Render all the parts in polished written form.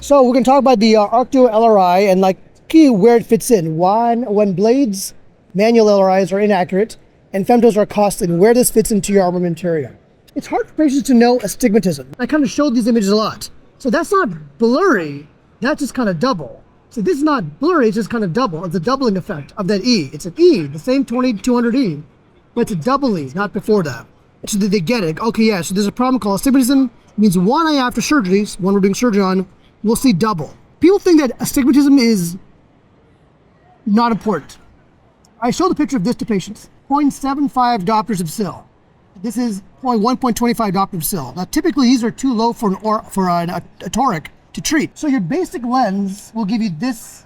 So we're going to talk about the ArcDUO LRI and like key where it fits in. When blades, manual LRIs are inaccurate and femtos are costly, and where this fits into your armamentarium. It's hard for patients to know astigmatism. I kind of showed these images a lot. So that's not blurry, that's just kind of double. So this is not blurry, it's just kind of double. It's a doubling effect of that E. It's an E, the same 2200E, but it's a double E, not before that. So that they get it. Okay, yeah, so there's a problem called astigmatism. It means one eye after surgery, one we're doing surgery on, we'll see double. People think that astigmatism is not important. I showed the picture of this to patients. 0.75 diopters of SIL. This is 1.25 diopters of SIL. Now, typically, these are too low for a toric to treat. So your basic lens will give you this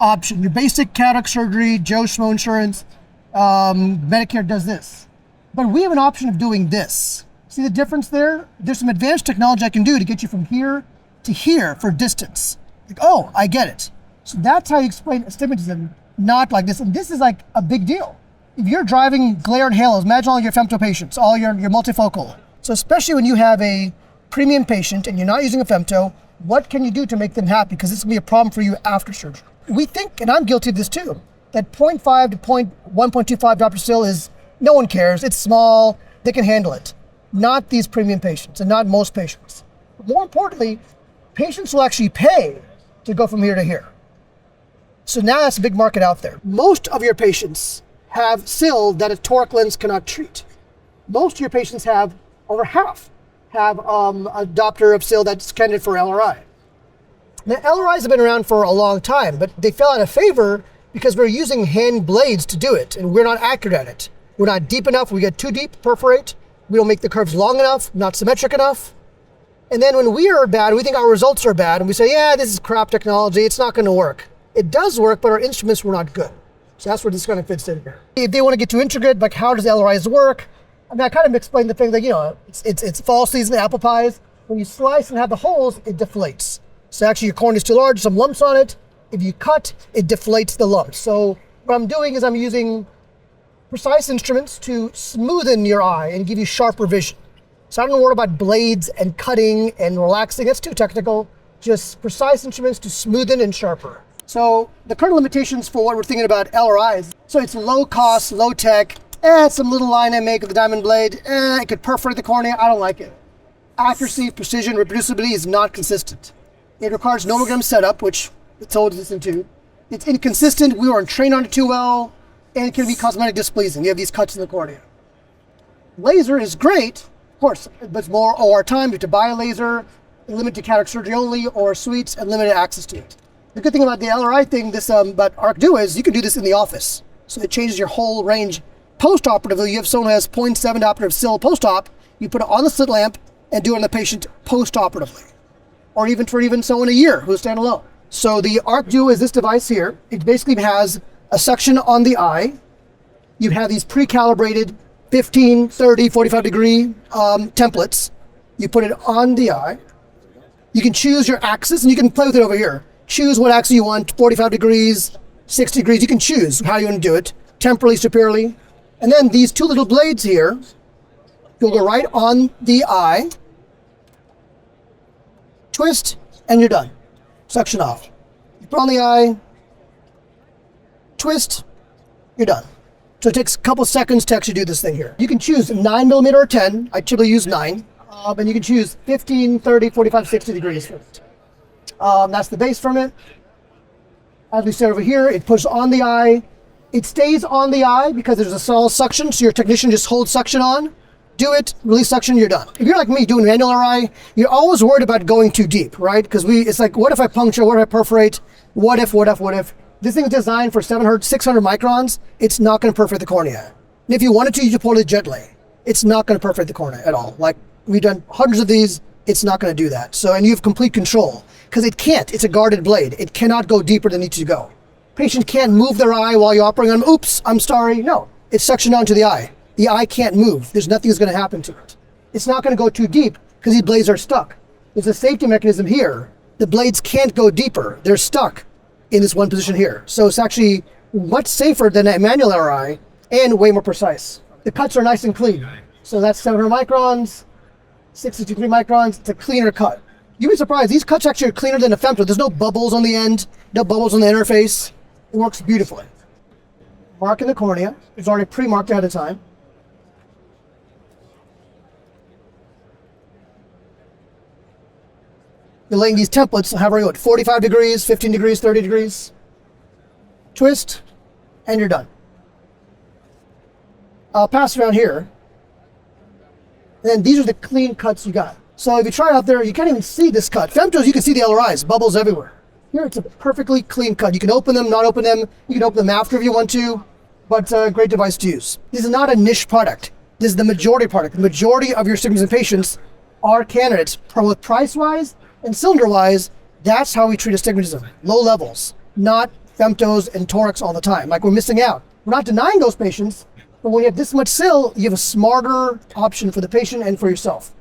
option. Your basic cataract surgery, Joe Schmo insurance, Medicare does this. But we have an option of doing this. See the difference there? There's some advanced technology I can do to get you from here to here for distance. Like, oh, I get it. So that's how you explain astigmatism, not like this. And this is like a big deal. If you're driving glare and halos, imagine all your femto patients, all your multifocal. So especially when you have a premium patient and you're not using a femto, what can you do to make them happy? Because this will be a problem for you after surgery. We think, and I'm guilty of this too, that 0.5 to 1.25 diopter SIL is, no one cares, it's small, they can handle it. Not these premium patients and not most patients. But more importantly, patients will actually pay to go from here to here. So now that's a big market out there. Most of your patients have SIL that a toric lens cannot treat. Most of your patients have, over half, have a diopter of SIL that's candidate for LRI. Now, LRIs have been around for a long time, but they fell out of favor because we're using hand blades to do it, and we're not accurate at it. We're not deep enough, we get too deep, perforate. We don't make the curves long enough, not symmetric enough. And then when we are bad, we think our results are bad, and we say, yeah, this is crap technology, it's not gonna work. It does work, but our instruments were not good. So that's where this kind of fits in here. If they want to get too intricate, like how does LRIs work? I mean, I kind of explained the thing, like, you know, it's falsies and apple pies. When you slice and have the holes, it deflates. So actually your cornea is too large, some lumps on it. If you cut, it deflates the lumps. So what I'm doing is I'm using precise instruments to smoothen your eye and give you sharper vision. So I don't worry about blades and cutting and relaxing, that's too technical. Just precise instruments to smoothen and sharper. So the current limitations for what we're thinking about LRIs, so it's low cost, low tech, some little line I make with the diamond blade, it could perforate the cornea, I don't like it. Accuracy, precision, reproducibility is not consistent. It requires nomogram setup, which it's all resistant to. It's inconsistent, we weren't trained on it too well, and it can be cosmetic displeasing. You have these cuts in the cornea. Laser is great, of course, but it's more OR time. You have to buy a laser, limited cataract surgery only, or suites, and limited access to it. The good thing about the LRI thing, about ArcDUO is you can do this in the office. So it changes your whole range. Post-operatively, you have someone who has 0.7 diopter of SIL post-op, you put it on the slit lamp and do it on the patient post-operatively. Or even for someone a year who's standalone. So the ArcDUO is this device here. It basically has a suction on the eye. You have these pre-calibrated 15, 30, 45 degree templates. You put it on the eye. You can choose your axis, and you can play with it over here. Choose what axis you want, 45 degrees, 60 degrees. You can choose how you want to do it, temporally, superiorly. And then these two little blades here, you'll go right on the eye, twist, and you're done. Suction off. You put on the eye, twist, you're done. So it takes a couple seconds to actually do this thing here. You can choose 9mm or 10. I typically use 9. And you can choose 15, 30, 45, 60 degrees for it. That's the base from it. As we said over here, it pushes on the eye. It stays on the eye because there's a small suction, so your technician just holds suction on. Do it, release suction, you're done. If you're like me doing manual RI, you're always worried about going too deep, right? Because it's like, what if I puncture? What if I perforate? What if? This thing is designed for 600 microns. It's not going to perforate the cornea. And if you wanted to, you just pull it gently. It's not going to perforate the cornea at all. Like, we've done hundreds of these, it's not going to do that. So, and you have complete control. Because it can't, it's a guarded blade. It cannot go deeper than it needs to go. Patient can't move their eye while you're operating on them. Oops, I'm sorry. No, it's suctioned onto the eye. The eye can't move. There's nothing that's going to happen to it. It's not going to go too deep because these blades are stuck. There's a safety mechanism here. The blades can't go deeper. They're stuck in this one position here. So it's actually much safer than a manual LRI and way more precise. The cuts are nice and clean. So that's 700 microns, 663 microns. It's a cleaner cut. You'd be surprised. These cuts actually are cleaner than a femto. There's no bubbles on the end, no bubbles on the interface. It works beautifully. Mark in the cornea. It's already pre-marked ahead of time. You're laying these templates, however you want, 45 degrees, 15 degrees, 30 degrees. Twist, and you're done. I'll pass around here. And then these are the clean cuts you got. So if you try out there, you can't even see this cut. Femtos, you can see the LRIs, bubbles everywhere. Here it's a perfectly clean cut. You can open them, not open them. You can open them after if you want to, but great device to use. This is not a niche product. This is the majority product. The majority of your astigmatism patients are candidates, both price-wise and cylinder-wise. That's how we treat astigmatism. Low levels, not femtos and torics all the time. Like we're missing out. We're not denying those patients, but when you have this much SIL, you have a smarter option for the patient and for yourself.